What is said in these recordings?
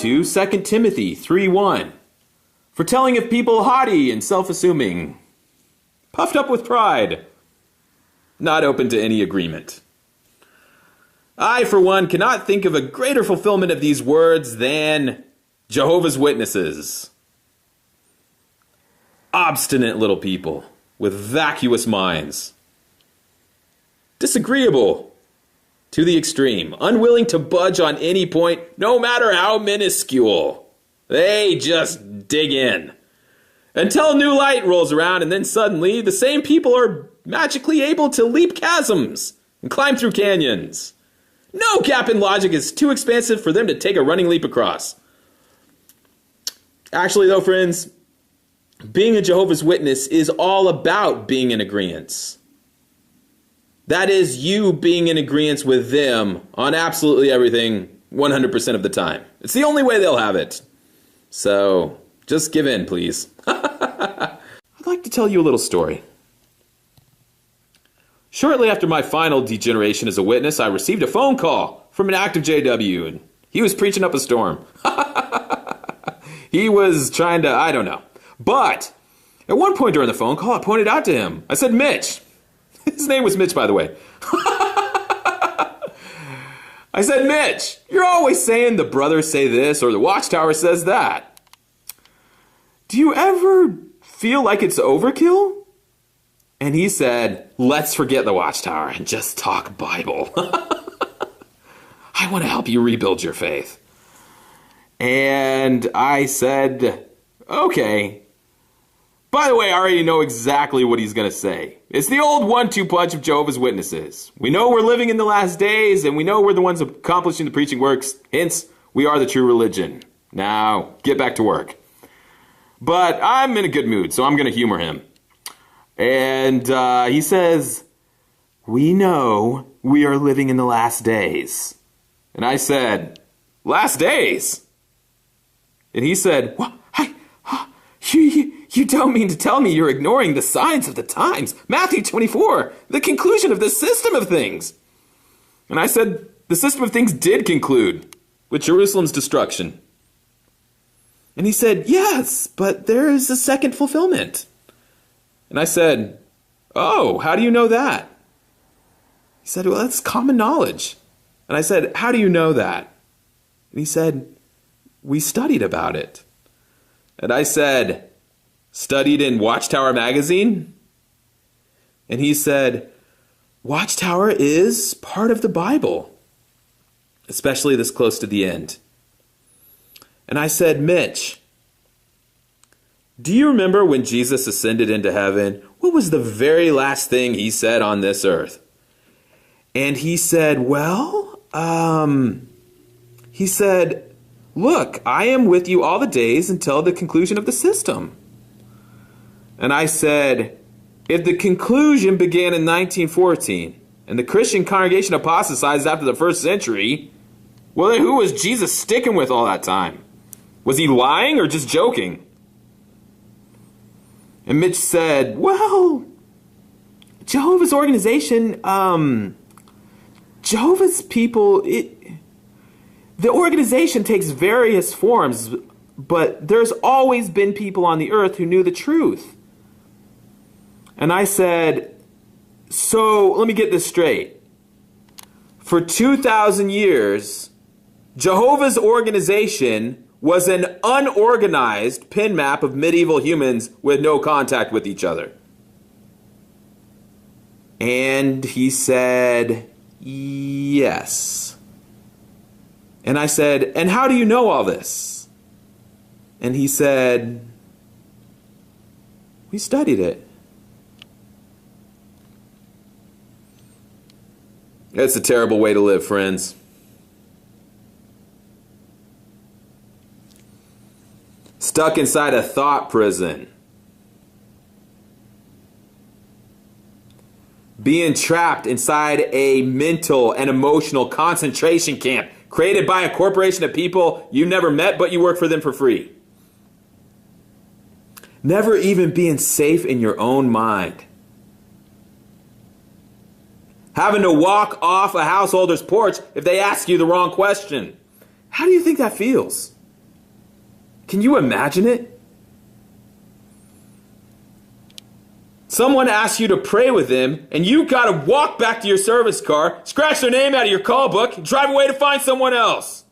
to 2 Timothy 3:1. For telling of people haughty and self-assuming, puffed up with pride, not open to any agreement. I, for one, cannot think of a greater fulfillment of these words than Jehovah's Witnesses. Obstinate little people with vacuous minds. Disagreeable to the extreme, unwilling to budge on any point, no matter how minuscule. They just dig in. Until new light rolls around, and then suddenly the same people are magically able to leap chasms and climb through canyons. No gap in logic is too expansive for them to take a running leap across. Actually, though, friends, being a Jehovah's Witness is all about being in agreement. That is you being in agreement with them on absolutely everything 100% of the time. It's the only way they'll have it. So, just give in, please. I'd like to tell you a little story. Shortly after my final degeneration as a witness, I received a phone call from an active JW, and he was preaching up a storm. He was trying to, I don't know. But at one point during the phone call, I pointed out to him. I said, Mitch. His name was Mitch, by the way. I said, Mitch, you're always saying the brothers say this or the watchtower says that. Do you ever feel like it's overkill? And he said, let's forget the watchtower and just talk Bible. I want to help you rebuild your faith. And I said, okay. By the way, I already know exactly what he's going to say. It's the old 1-2 punch of Jehovah's Witnesses. We know we're living in the last days, and we know we're the ones accomplishing the preaching works. Hence, we are the true religion. Now, get back to work. But I'm in a good mood, so I'm going to humor him. And he says, we know we are living in the last days. And I said, last days? And he said, what? You don't mean to tell me you're ignoring the signs of the times. Matthew 24, the conclusion of the system of things. And I said, the system of things did conclude with Jerusalem's destruction. And he said, yes, but there is a second fulfillment. And I said, oh, how do you know that? He said, well, that's common knowledge. And I said, how do you know that? And he said, we studied about it. And I said, studied in Watchtower magazine? And he said, Watchtower is part of the Bible, especially this close to the end. And I said, Mitch, do you remember when Jesus ascended into heaven? What was the very last thing he said on this earth? And he said, he said, look, I am with you all the days until the conclusion of the system. And I said, if the conclusion began in 1914 and the Christian congregation apostatized after the first century, well, then who was Jesus sticking with all that time? Was he lying or just joking? And Mitch said, well, Jehovah's organization, Jehovah's people, the organization takes various forms, but there's always been people on the earth who knew the truth. And I said, so let me get this straight. For 2,000 years, Jehovah's organization was an unorganized pin map of medieval humans with no contact with each other. And he said, yes. And I said, and how do you know all this? And he said, we studied it. That's a terrible way to live, friends. Stuck inside a thought prison. Being trapped inside a mental and emotional concentration camp created by a corporation of people you never met, but you work for them for free. Never even being safe in your own mind. Having to walk off a householder's porch if they ask you the wrong question. How do you think that feels? Can you imagine it? Someone asks you to pray with them, and you gotta walk back to your service car, scratch their name out of your call book, and drive away to find someone else.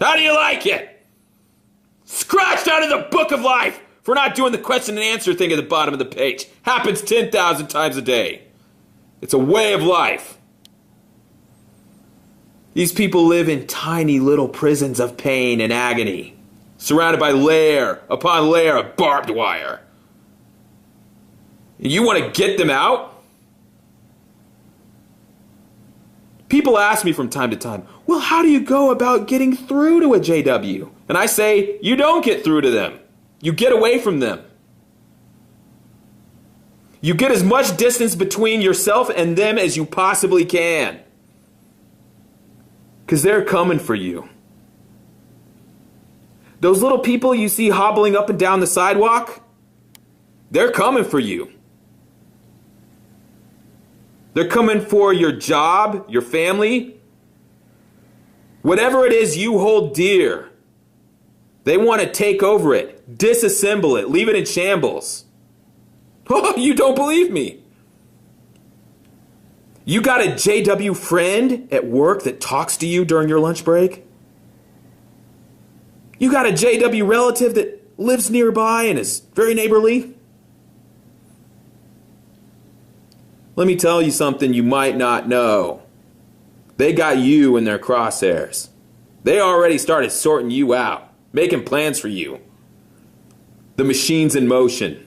How do you like it? Scratched out of the book of life for not doing the question and answer thing at the bottom of the page. Happens 10,000 times a day. It's a way of life. These people live in tiny little prisons of pain and agony, surrounded by layer upon layer of barbed wire. You want to get them out? People ask me from time to time, well, how do you go about getting through to a JW? And I say, you don't get through to them. You get away from them. You get as much distance between yourself and them as you possibly can. Because they're coming for you. Those little people you see hobbling up and down the sidewalk, they're coming for you. They're coming for your job, your family, whatever it is you hold dear. They want to take over it, disassemble it, leave it in shambles. Oh, you don't believe me? You got a JW friend at work that talks to you during your lunch break? You got a JW relative that lives nearby and is very neighborly? Let me tell you something you might not know. They got you in their crosshairs. They already started sorting you out, making plans for you. The machine's in motion.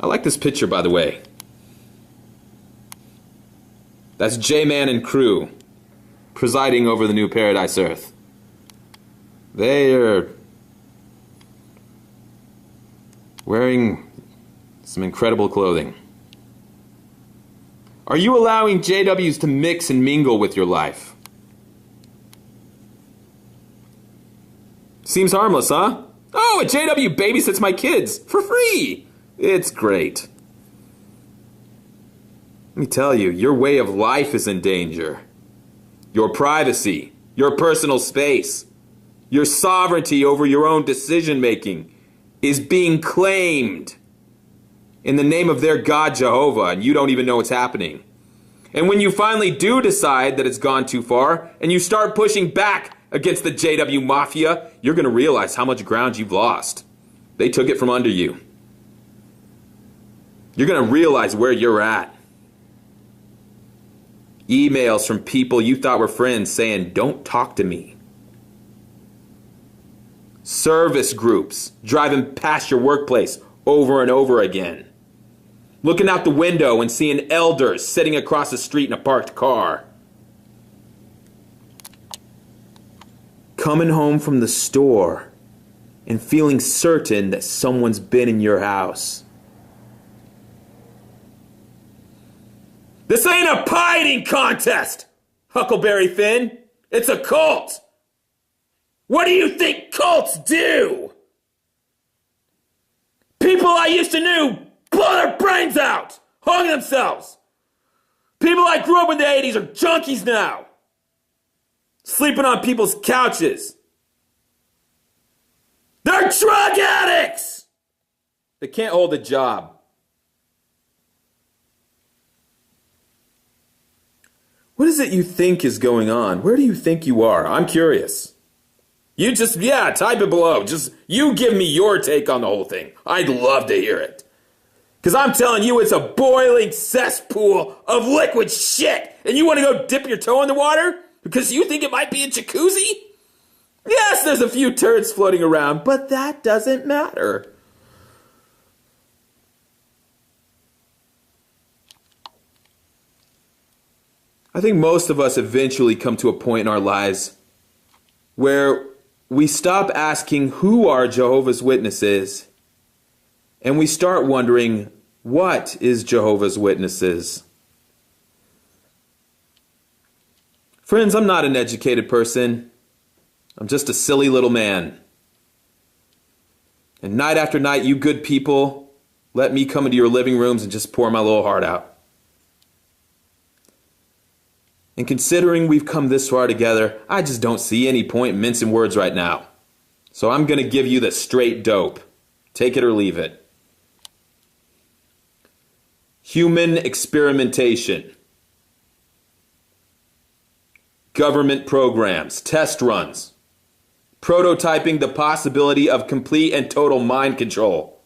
I like this picture, by the way. That's J-Man and crew presiding over the new Paradise Earth. They are wearing some incredible clothing. Are you allowing JWs to mix and mingle with your life? Seems harmless, huh? Oh, a JW babysits my kids for free. It's great. Let me tell you, your way of life is in danger. Your privacy, your personal space, your sovereignty over your own decision-making is being claimed in the name of their God Jehovah, and you don't even know what's happening. And when you finally do decide that it's gone too far, and you start pushing back against the JW Mafia, you're going to realize how much ground you've lost. They took it from under you. You're going to realize where you're at. Emails from people you thought were friends saying, don't talk to me. Service groups driving past your workplace over and over again. Looking out the window and seeing elders sitting across the street in a parked car. Coming home from the store and feeling certain that someone's been in your house. This ain't a pie eating contest, Huckleberry Finn. It's a cult. What do you think cults do? People I used to know blow their brains out, hung themselves. People I grew up in the 80s are junkies now, sleeping on people's couches. They're drug addicts. They can't hold a job. What is it you think is going on? Where do you think you are? I'm curious. You just, type it below. Just, you give me your take on the whole thing. I'd love to hear it. Because I'm telling you, it's a boiling cesspool of liquid shit. And you want to go dip your toe in the water? Because you think it might be a jacuzzi? Yes, there's a few turds floating around, but that doesn't matter. I think most of us eventually come to a point in our lives where we stop asking who are Jehovah's Witnesses, and we start wondering, what is Jehovah's Witnesses? Friends, I'm not an educated person. I'm just a silly little man. And night after night, you good people let me come into your living rooms and just pour my little heart out. And considering we've come this far together, I just don't see any point in mincing words right now. So I'm going to give you the straight dope. Take it or leave it. Human experimentation. Government programs, test runs. Prototyping the possibility of complete and total mind control.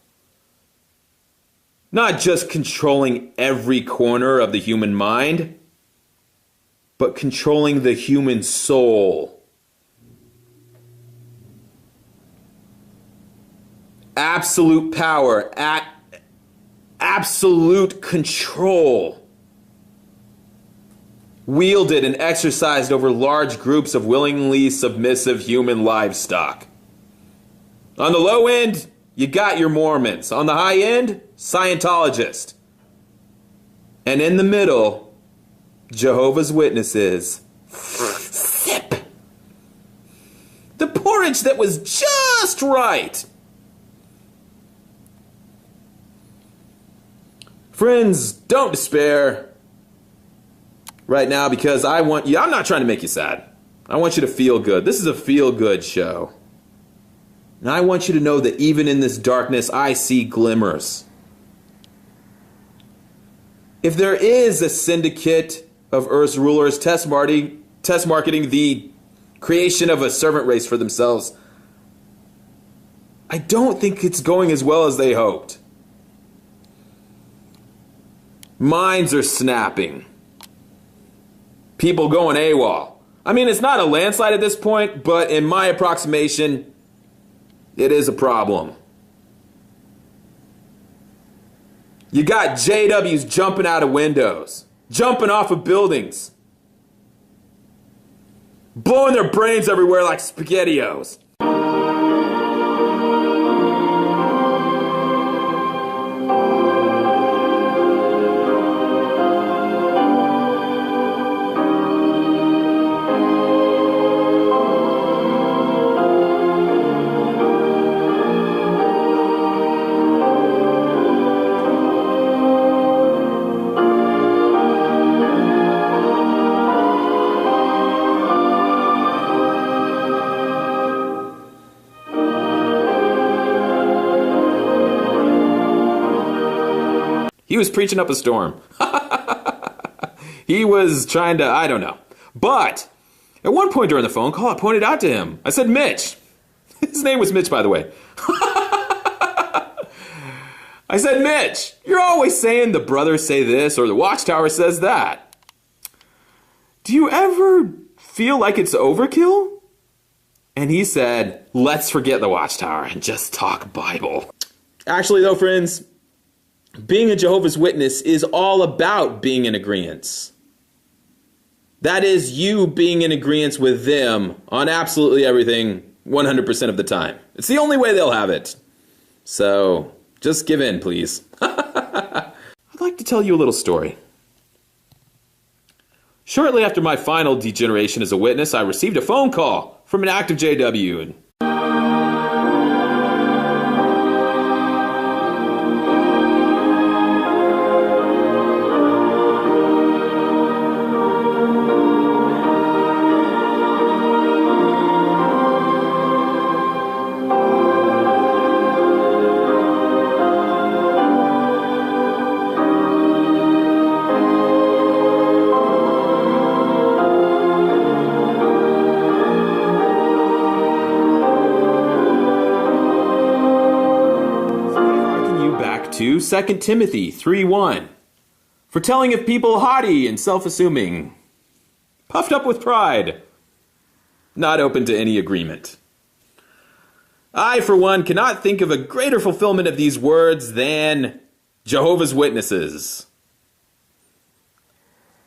Not just controlling every corner of the human mind, but controlling the human soul. Absolute power, absolute control. Wielded and exercised over large groups of willingly submissive human livestock. On the low end, you got your Mormons. On the high end, Scientologists. And in the middle, Jehovah's Witnesses. Sip. The porridge that was just right. Friends, don't despair right now, because I'm not trying to make you sad. I want you to feel good. This is a feel-good show. And I want you to know that even in this darkness, I see glimmers. If there is a syndicate of Earth's rulers test marketing the creation of a servant race for themselves, I don't think it's going as well as they hoped. Minds are snapping. People going AWOL. I mean, it's not a landslide at this point, but in my approximation, it is a problem. You got JWs jumping out of windows, jumping off of buildings, blowing their brains everywhere like SpaghettiOs. He was preaching up a storm. He was trying to, I don't know. But at one point during the phone call, I pointed out to him. I said, Mitch. His name was Mitch, by the way. I said, Mitch, you're always saying the brothers say this or the Watchtower says that. Do you ever feel like it's overkill? And he said, let's forget the Watchtower and just talk Bible. Actually, though, friends, being a Jehovah's Witness is all about being in agreement. That is you being in agreement with them on absolutely everything 100% of the time. It's the only way they'll have it. So just give in, please. I'd like to tell you a little story. Shortly after my final degeneration as a witness, I received a phone call from an active JW. And to 2 Timothy 3:1, for telling of people haughty and self-assuming, puffed up with pride, not open to any agreement. I, for one, cannot think of a greater fulfillment of these words than Jehovah's Witnesses.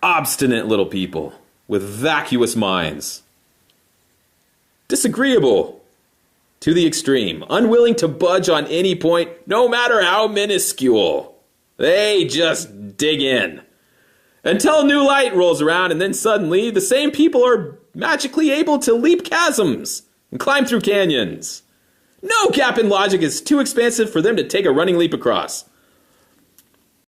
Obstinate little people with vacuous minds. Disagreeable to the extreme, unwilling to budge on any point, no matter how minuscule. They just dig in. Until new light rolls around, and then suddenly the same people are magically able to leap chasms and climb through canyons. No gap in logic is too expansive for them to take a running leap across.